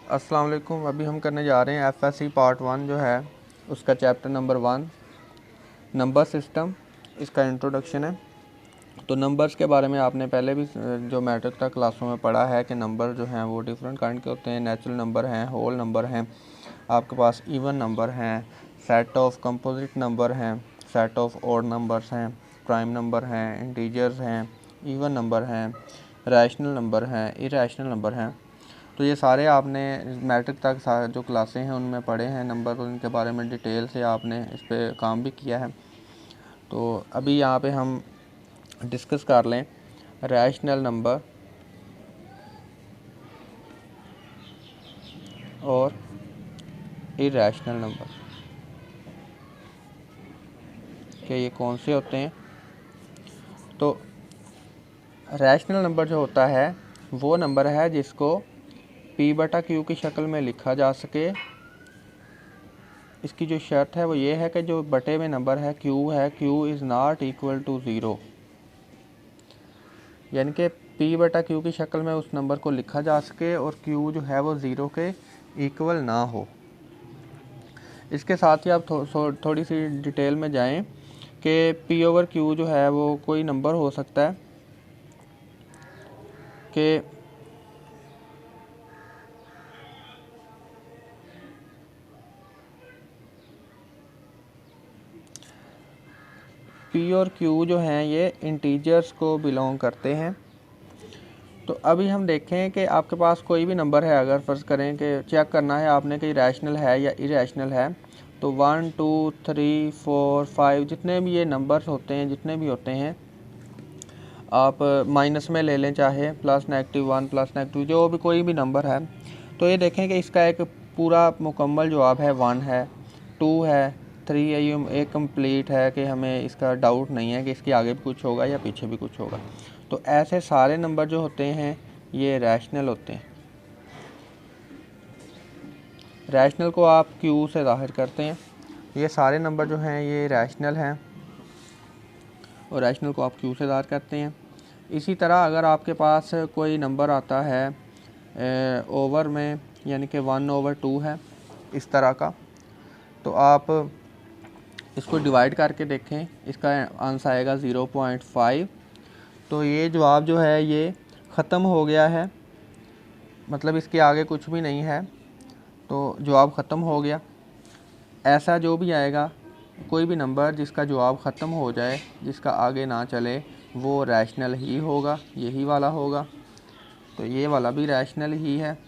अस्सलाम वालेकुम। अभी हम करने जा रहे हैं एफएससी पार्ट 1 जो है उसका चैप्टर नंबर 1 नंबर सिस्टम। इसका इंट्रोडक्शन है। तो नंबर्स के बारे में आपने पहले भी जो मैट्रिक तक क्लासों में पढ़ा है कि नंबर जो हैं वो डिफरेंट काइंड के होते हैं। नेचुरल नंबर हैं, होल नंबर हैं, आपके पास इवन नंबर हैं, सेट ऑफ कंपोजिट नंबर हैं, सेट ऑफ ऑड नंबर्स हैं, प्राइम नंबर हैं, इंटीजर्स हैं, इवन नंबर हैं, रैशनल नंबर हैं, इरैशनल नंबर हैं। तो ये सारे आपने मैट्रिक तक जो क्लासें हैं उनमें पढ़े हैं नंबर, और इनके बारे में डिटेल से आपने इस पर काम भी किया है। तो अभी यहाँ पे हम डिस्कस कर लें रैशनल नंबर और इरैशनल नंबर कि ये कौन से होते हैं। तो रैशनल नंबर जो होता है वो नंबर है जिसको P/Q की शक्ल में लिखा जा सके। इसकी जो शर्त है वो ये है कि जो बटे में नंबर है Q है, Q is not equal to zero, यानी कि P/Q की शक्ल में उस नंबर को लिखा जा सके और Q जो है वो ज़ीरो के इक्वल ना हो। इसके साथ ही आप थोड़ी सी डिटेल में जाएं कि P/Q जो है वो कोई नंबर हो सकता है कि P और Q जो हैं ये इंटीजर्स को बिलोंग करते हैं। तो अभी हम देखें कि आपके पास कोई भी नंबर है, अगर फ़र्ज़ करें कि चेक करना है आपने कि रैशनल है या इरैशनल है, तो 1 2 3 4 5 जितने भी ये नंबर्स होते हैं, जितने भी होते हैं, आप माइनस में ले लें, चाहे प्लस -1 प्लस नेगेटिव जो भी कोई भी नंबर है, तो ये देखें कि इसका एक पूरा मुकम्मल जवाब है 1 है, 2 है, 3 है। ये एक कंप्लीट है कि हमें इसका डाउट नहीं है कि इसके आगे भी कुछ होगा या पीछे भी कुछ होगा। तो ऐसे सारे नंबर जो होते हैं ये रैशनल होते हैं। रैशनल को आप Q से ज़ाहिर करते हैं। ये सारे नंबर जो हैं ये रैशनल हैं और रैशनल को आप Q से ज़ाहिर करते हैं। इसी तरह अगर आपके पास कोई नंबर आता है ओवर में, यानी कि 1/2 है इस तरह का, तो आप इसको डिवाइड करके देखें, इसका आंसर आएगा 0.5। तो ये जवाब जो है ये ख़त्म हो गया है, मतलब इसके आगे कुछ भी नहीं है, तो जवाब ख़त्म हो गया। ऐसा जो भी आएगा, कोई भी नंबर जिसका जवाब ख़त्म हो जाए, जिसका आगे ना चले, वो रैशनल ही होगा, यही वाला होगा। तो ये वाला भी रैशनल ही है।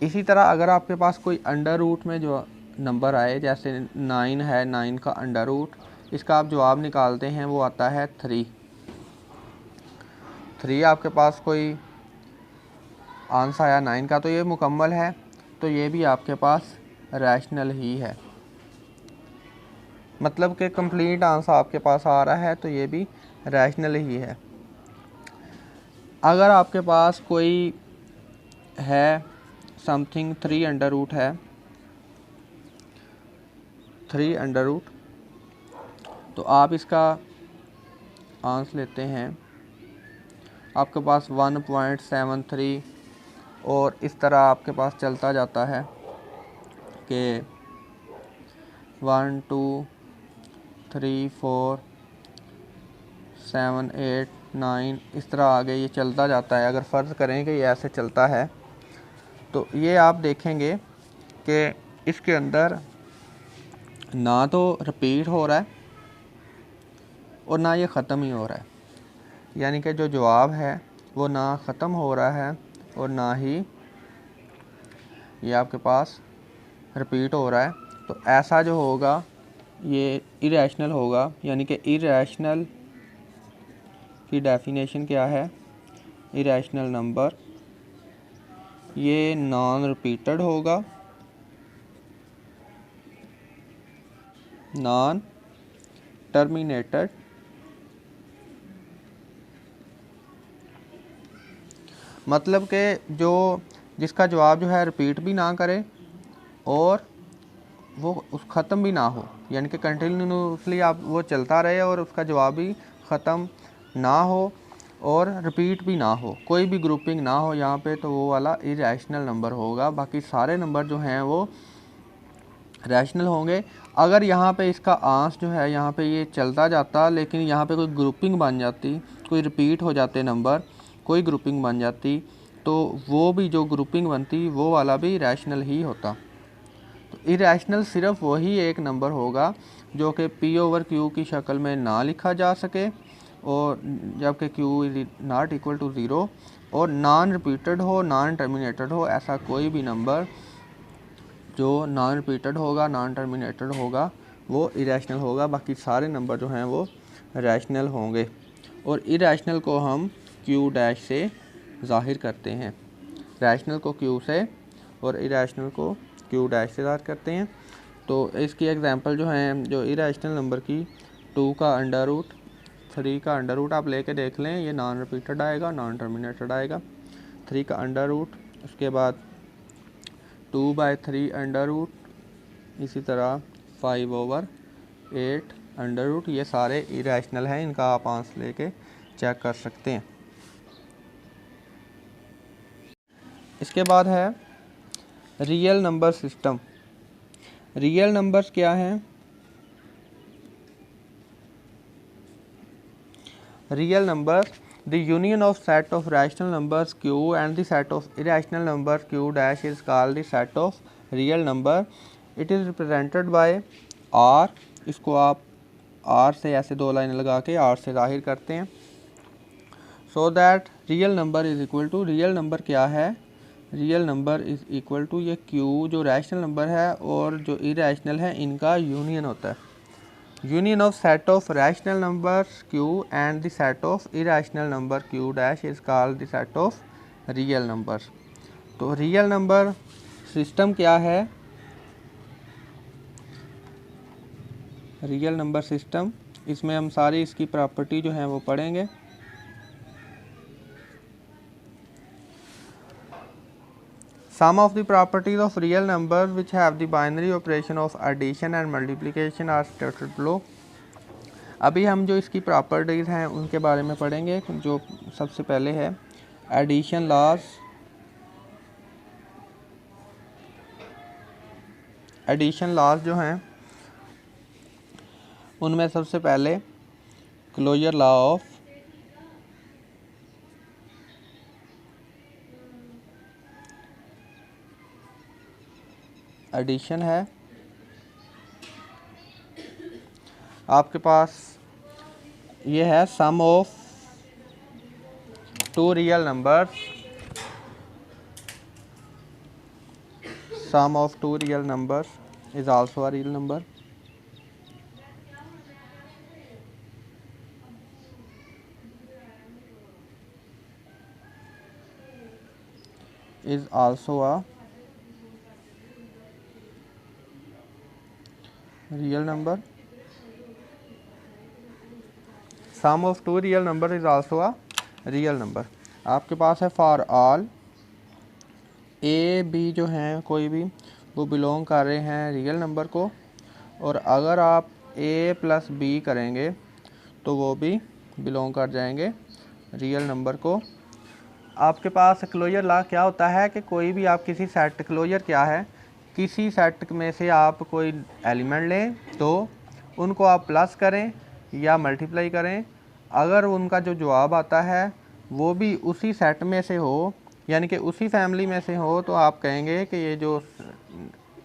इसी तरह अगर आपके पास कोई अंडर रूट में जो नंबर आए, जैसे 9 है, 9 का अंडर रूट, इसका आप जवाब निकालते हैं, वो आता है 3। आपके पास कोई आंसर आया 9 का, तो ये मुकम्मल है, तो ये भी आपके पास रैशनल ही है, मतलब कि कंप्लीट आंसर आपके पास आ रहा है, तो ये भी रैशनल ही है। अगर आपके पास कोई है समथिंग 3 अंडर रूट है, 3 अंडर रूट, तो आप इसका आंसर लेते हैं, आपके पास 1.73, और इस तरह आपके पास चलता जाता है कि 1 2 3 4 7 8 9 इस तरह आगे ये चलता जाता है। अगर फ़र्ज़ करें कि ये ऐसे चलता है, तो ये आप देखेंगे कि इसके अंदर ना तो रिपीट हो रहा है और ना ये ख़त्म ही हो रहा है, यानी कि जो जवाब है वो ना ख़त्म हो रहा है और ना ही ये आपके पास रिपीट हो रहा है। तो ऐसा जो होगा ये इरैशनल होगा, यानी कि इरैशनल की डेफिनेशन क्या है? इरैशनल नंबर ये नॉन रिपीटेड होगा, नॉन टर्मिनेटेड, मतलब कि जो जिसका जवाब जो है रिपीट भी ना करे और वो उस ख़त्म भी ना हो, यानी कि कंटिन्यूसली आप वो चलता रहे और उसका जवाब भी ख़त्म ना हो। और रिपीट भी ना हो, कोई भी ग्रुपिंग ना हो यहाँ पे, तो वो वाला इरेशनल नंबर होगा। बाकी सारे नंबर जो हैं वो रैशनल होंगे। अगर यहाँ पे इसका आंस जो है यहाँ पे ये चलता जाता, लेकिन यहाँ पे कोई ग्रुपिंग बन जाती, कोई रिपीट हो जाते नंबर, कोई ग्रुपिंग बन जाती, तो वो भी जो ग्रुपिंग बनती वो वाला भी रैशनल ही होता। तो इरेशनल सिर्फ वही एक नंबर होगा जो कि P/Q की शक्ल में ना लिखा जा सके, और जबकि Q is not equal to 0, और नॉन रिपीटेड हो, नॉन टर्मिनेटेड हो। ऐसा कोई भी नंबर जो नॉन रिपीटेड होगा, नॉन टर्मिनेटेड होगा, वो इरेशनल होगा। बाकी सारे नंबर जो हैं वो रैशनल होंगे। और इरेशनल को हम Q डैश से ज़ाहिर करते हैं, रैशनल को Q से और इरेशनल को Q डैश से ज़ाहिर करते हैं। तो इसकी एग्जांपल जो हैं, जो इरेशनल नंबर की 2 का अंडर रूट, 3 का अंडर रूट आप लेके देख लें, ये नॉन रिपीटेड आएगा, नॉन टर्मिनेटेड आएगा। 3 का अंडर रूट, उसके बाद 2/3 अंडर रूट, इसी तरह 5/8 अंडर रूट। ये सारे इरेशनल हैं, इनका आप आंसर लेके चेक कर सकते हैं। इसके बाद है real number system. Real numbers क्या हैं? Real number the union of set of rational numbers Q and the set of irrational numbers Q dash is called the set of real number. It is represented by R। इसको आप R से ऐसे 2 line लगा के R से ज़ाहिर करते हैं। So that real number is equal to, real number क्या है? Real number is equal to ये Q जो रैशनल नंबर है और जो इरेशनल है, इनका यूनियन होता है। Union of set of rational numbers Q and the set of irrational number Q dash is called the set of real numbers। तो रियल नंबर सिस्टम क्या है? रियल नंबर सिस्टम, इसमें हम सारी इसकी प्रॉपर्टी जो है वो पढ़ेंगे। Some of the properties of real numbers which have the binary operation of addition and multiplication are stated below। अभी हम जो इसकी प्रॉपर्टीज़ हैं उनके बारे में पढ़ेंगे। जो सबसे पहले है एडिशन लॉज। एडिशन लॉज जो हैं उनमें सबसे पहले क्लोजर लॉ ऑफ एडिशन है। आपके पास ये है sum of 2 real numbers, sum of 2 real numbers is also a real number. Is also a real number. Sum of 2 real number is also a real number. आपके पास है for all A B जो हैं कोई भी, वो belong कर रहे हैं रियल नंबर को, और अगर आप ए प्लस बी करेंगे तो वो भी बिलोंग कर जाएंगे रियल नंबर को। आपके पास क्लोजर लॉ क्या होता है कि कोई भी आप किसी सेट, क्लोजर क्या है, किसी सेट में से आप कोई एलिमेंट लें तो उनको आप प्लस करें या मल्टीप्लाई करें, अगर उनका जो जवाब आता है वो भी उसी सेट में से हो, यानी कि उसी फैमिली में से हो, तो आप कहेंगे कि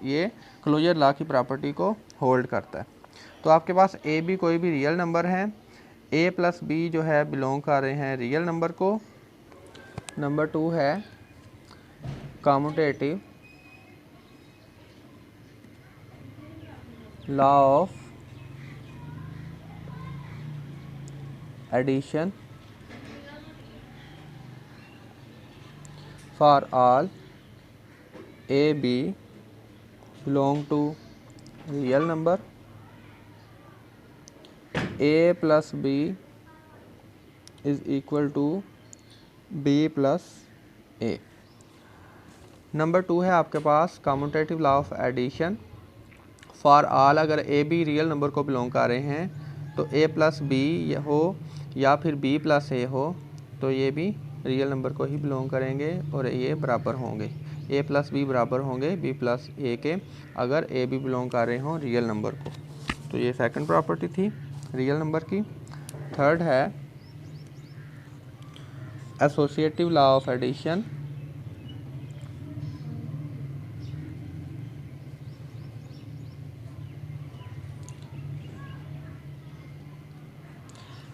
ये क्लोजर लॉ की प्रॉपर्टी को होल्ड करता है। तो आपके पास ए बी कोई भी रियल नंबर हैं, ए प्लस बी जो है बिलोंग कर रहे हैं रियल नंबर को। नंबर 2 है commutative law of addition for all A B belong to real number, A plus B is equal to B plus A. Number 2 है आपके पास commutative law of addition for all, अगर A B real number को belong कर रहे हैं तो ए plus B हो या फिर बी प्लस ए हो, तो ये भी रियल नंबर को ही बिलोंग करेंगे और ये बराबर होंगे, ए प्लस बी बराबर होंगे बी प्लस ए के, अगर ए बी बिलोंग कर रहे हों रियल नंबर को। तो ये सेकंड प्रॉपर्टी थी रियल नंबर की। थर्ड है एसोसिएटिव लॉ ऑफ एडिशन।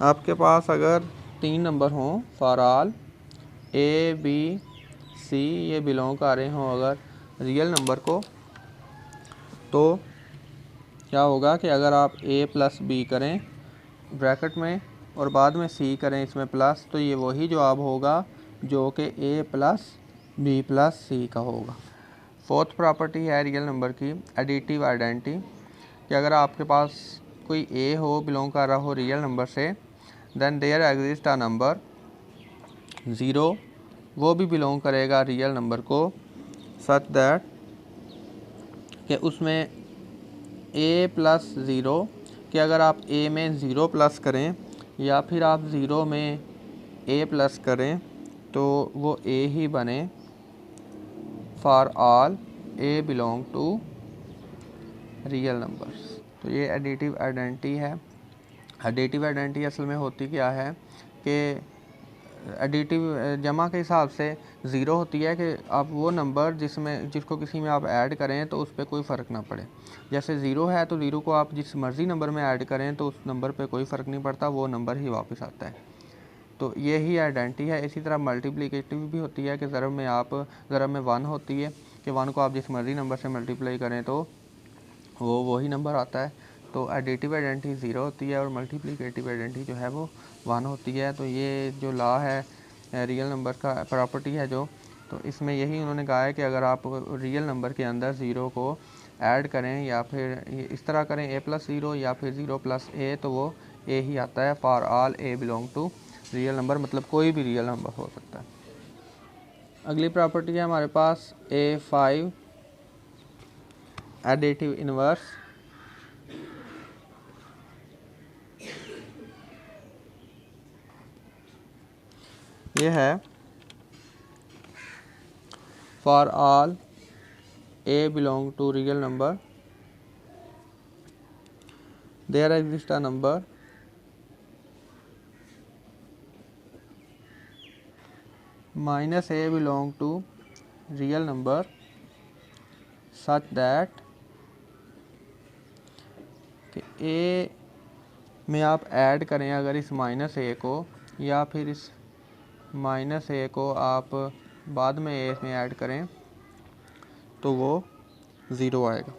आपके पास अगर 3 नंबर हों for all A B C ये बिलोंग कर रहे हों अगर रियल नंबर को, तो क्या होगा कि अगर आप a प्लस बी करें ब्रैकेट में और बाद में c करें इसमें प्लस, तो ये वही जवाब होगा जो कि a प्लस बी प्लस सी का होगा। फोर्थ प्रॉपर्टी है रियल नंबर की एडिटिव आइडेंटिटी, कि अगर आपके पास कोई a हो बिलोंग कर रहा हो रियल नंबर से, then there exist a number 0, वो भी बिलोंग करेगा रियल नंबर को, सच दैट कि उसमें a प्लस 0, कि अगर आप a में 0 प्लस करें या फिर आप 0 में a प्लस करें तो वो a ही बने for all a belong to real numbers. तो ये एडिटिव आइडेंटिटी है। एडिटिव आइडेंटिटी असल में होती क्या है कि एडिटिव जमा के हिसाब से 0 होती है कि आप वो नंबर जिसको किसी में आप ऐड करें तो उस पर कोई फ़र्क ना पड़े। जैसे 0 है तो 0 को आप जिस मर्ज़ी नंबर में ऐड करें तो उस नंबर पे कोई फ़र्क नहीं पड़ता, वो नंबर ही वापस आता है। तो ये ही आइडेंटिटी है। इसी तरह मल्टीप्लिकेटिव भी होती है कि ज़रब में 1 होती है कि 1 को आप जिस मर्ज़ी नंबर से मल्टीप्लाई करें तो वो वही नंबर आता है। तो एडिटिव आइडेंटिटी 0 होती है और मल्टीप्लिकेटिव आइडेंटिटी जो है वो 1 होती है। तो ये जो लॉ है रियल नंबर का प्रॉपर्टी है जो, तो इसमें यही उन्होंने कहा है कि अगर आप रियल नंबर के अंदर 0 को ऐड करें या फिर इस तरह करें a प्लस 0 या फिर 0 प्लस a, तो वो a ही आता है for all a belong to real number, मतलब कोई भी रियल नंबर हो सकता है। अगली प्रॉपर्टी है हमारे पास A5 एडिटिव इनवर्स। ये है for all a belong to real number there exist a number minus a belong to real number such that कि a में आप ऐड करें अगर इस माइनस a को या फिर इस माइनस a को आप बाद में a में ऐड करें तो वो 0 आएगा।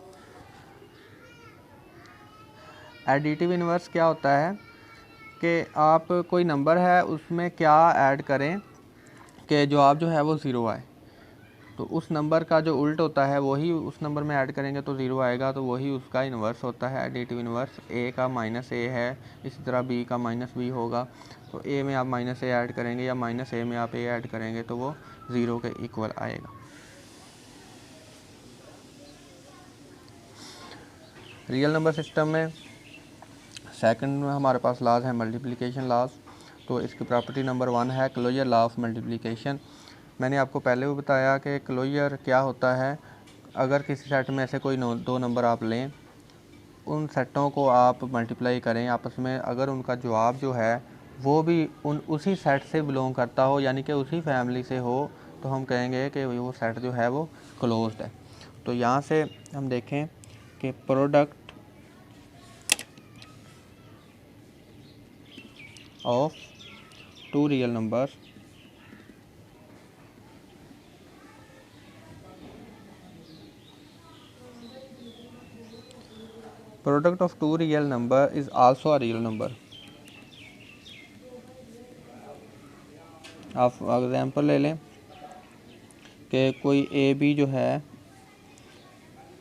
एडिटिव इनवर्स क्या होता है कि आप कोई नंबर है उसमें क्या ऐड करें कि जवाब जो है वो 0 आए, तो उस नंबर का जो उल्ट होता है वही उस नंबर में ऐड करेंगे तो 0 आएगा, तो वही उसका इन्वर्स होता है एडिटिव इन्वर्स। a का माइनस a है, इसी तरह b का माइनस b होगा, तो a में आप माइनस a ऐड करेंगे या माइनस a में आप a ऐड करेंगे तो वो 0 के इक्वल आएगा। रियल नंबर सिस्टम में सेकंड में हमारे पास लॉज है मल्टीप्लिकेशन लॉज। तो इसकी प्रॉपर्टी नंबर 1 है क्लोजर लॉ ऑफ मल्टीप्लिकेशन। मैंने आपको पहले भी बताया कि क्लोजर क्या होता है। अगर किसी सेट में ऐसे कोई 2 नंबर आप लें, उन सेटों को आप मल्टीप्लाई करें आपस में, अगर उनका जवाब जो है वो भी उसी सेट से बिलोंग करता हो यानी कि उसी फैमिली से हो, तो हम कहेंगे कि वो सेट जो है वो क्लोज्ड है। तो यहाँ से हम देखें कि product of 2 real numbers product of 2 real number is also a real number। आप एग्जांपल ले लें कि कोई ए बी जो है,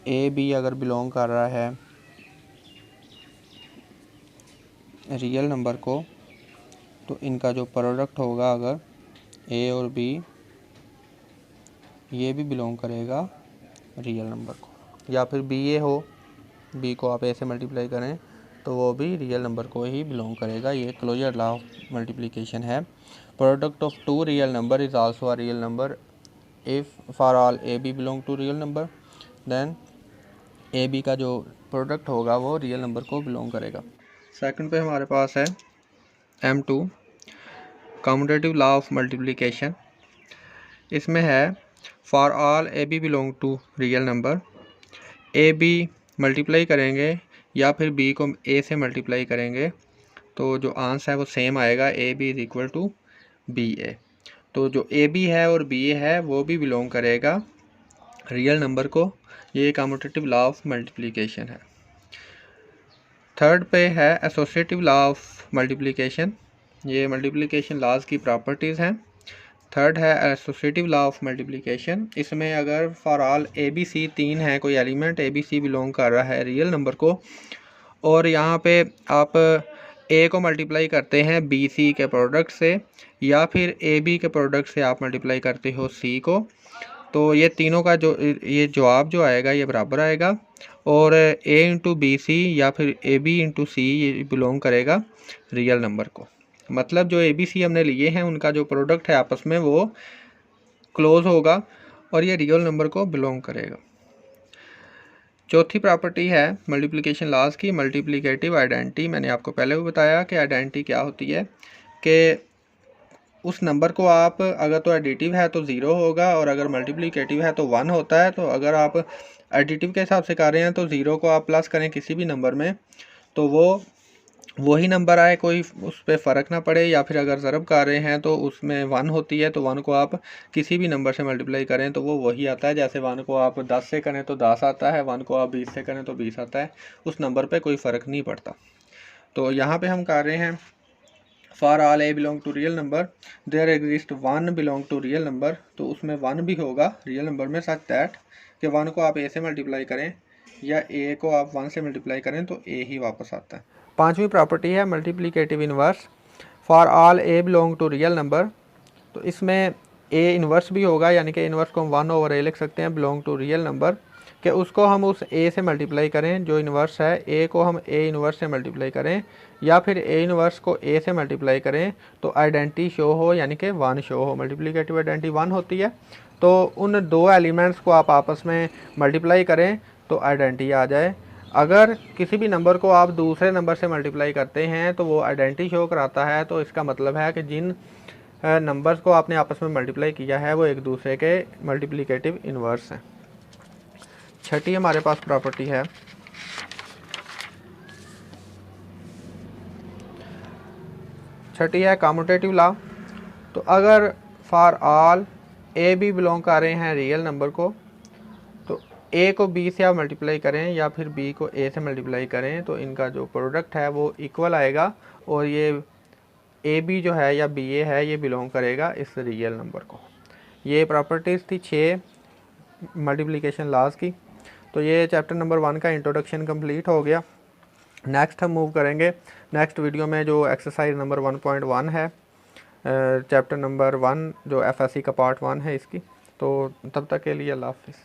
ए बी अगर बिलोंग कर रहा है रियल नंबर को, तो इनका जो प्रोडक्ट होगा अगर ए और बी, ये भी बिलोंग करेगा रियल नंबर को। या फिर बी ए हो, बी को आप ए से मल्टीप्लाई करें तो वो भी रियल नंबर को ही बिलोंग करेगा। ये क्लोजर लॉ ऑफ मल्टीप्लिकेशन है। Product of two real number is also a real number if for all A B belong to real number, then A B का जो प्रोडक्ट होगा वो रियल नंबर को belong करेगा। Second पे हमारे पास है M2 commutative law of multiplication. इसमें है for all A B belong to real number, A B multiply करेंगे या फिर बी को ए से मल्टीप्लाई करेंगे तो जो आंसर है वो सेम आएगा, A B is equal to B A. तो जो ए बी है और बी ए है वो भी बिलोंग करेगा रियल नंबर को। ये कम्यूटेटिव लॉ ऑफ मल्टीप्लिकेशन है। थर्ड पे है एसोसिएटिव लॉ ऑफ मल्टीप्लिकेशन। ये मल्टीप्लिकेशन लॉज की प्रॉपर्टीज़ हैं। थर्ड है एसोसिएटिव लॉ ऑफ मल्टीप्लिकेशन। इसमें अगर for all A B C तीन है, कोई element A B C belong कर रहा है रियल नंबर को, और यहाँ पे आप ए को मल्टीप्लाई करते हैं बी सी के प्रोडक्ट से या फिर ए बी के प्रोडक्ट से आप मल्टीप्लाई करते हो सी को, तो ये तीनों का जो ये जवाब जो आएगा ये बराबर आएगा। और ए इंटू बी सी या फिर ए बी इंटू सी ये बिलोंग करेगा रियल नंबर को। मतलब जो ए बी सी हमने लिए हैं उनका जो प्रोडक्ट है आपस में वो क्लोज होगा और ये रियल नंबर को बिलोंग करेगा। चौथी प्रॉपर्टी है मल्टीप्लिकेशन लॉज की, मल्टीप्लिकेटिव आइडेंटिटी। मैंने आपको पहले भी बताया कि आइडेंटिटी क्या होती है कि उस नंबर को आप अगर तो एडिटिव है तो ज़ीरो होगा और अगर मल्टीप्लिकेटिव है तो 1 होता है। तो अगर आप एडिटिव के हिसाब से कर रहे हैं तो ज़ीरो को आप प्लस करें किसी भी नंबर में तो वो वही नंबर आए, कोई उस पर फ़र्क ना पड़े। या फिर अगर ज़रब कर रहे हैं तो उसमें 1 होती है तो 1 को आप किसी भी नंबर से मल्टीप्लाई करें तो वो वही आता है। जैसे 1 को आप 10 से करें तो 10 आता है, 1 को आप 20 से करें तो 20 आता है। उस नंबर पे कोई फ़र्क नहीं पड़ता। तो यहाँ पे हम कर रहे हैं for all A belong to real number there exist 1 belong to real number, तो उसमें 1 भी होगा रियल नंबर में, सच दैट कि 1 को आप ए से मल्टीप्लाई करें या ए को आप 1 से मल्टीप्लाई करें तो ए ही वापस आता है। पांचवी प्रॉपर्टी है multiplicative inverse. For all A belong to real number, तो इसमें ए इन्वर्स भी होगा, यानी कि इन्वर्स को हम 1/a लिख सकते हैं बिलोंग टू रियल नंबर, कि उसको हम उस ए से मल्टीप्लाई करें जो इन्वर्स है, ए को हम ए इन्वर्स से मल्टीप्लाई करें या फिर ए इन्वर्स को ए से मल्टीप्लाई करें तो आइडेंटिटी शो हो, यानी कि 1 शो हो। मल्टीप्लिकेटिव आइडेंटिटी 1 होती है। तो उन दो एलिमेंट्स को आप आपस में मल्टीप्लाई करें तो आइडेंटिटी आ जाए। अगर किसी भी नंबर को आप दूसरे नंबर से मल्टीप्लाई करते हैं तो वो आइडेंटिटी शो कराता है। तो इसका मतलब है कि जिन नंबर्स को आपने आपस में मल्टीप्लाई किया है वो एक दूसरे के मल्टीप्लिकेटिव इन्वर्स हैं। छठी हमारे पास प्रॉपर्टी है कम्यूटेटिव लॉ। तो अगर for all A B belong कर रहे हैं रियल नंबर को, तो ए को बी से आप मल्टीप्लाई करें या फिर बी को ए से मल्टीप्लाई करें तो इनका जो प्रोडक्ट है वो इक्वल आएगा और ये ए बी जो है या बी ए है ये बिलोंग करेगा इस रियल नंबर को। ये प्रॉपर्टीज़ थी 6 मल्टीप्लिकेशन लॉज की। तो ये चैप्टर नंबर 1 का इंट्रोडक्शन कंप्लीट हो गया। नेक्स्ट हम मूव करेंगे नेक्स्ट वीडियो में जो एक्सरसाइज नंबर 1.1 है, चैप्टर नंबर 1 जो एफएससी का पार्ट 1 है इसकी। तो तब तक के लिए अल्लाह हाफिज़।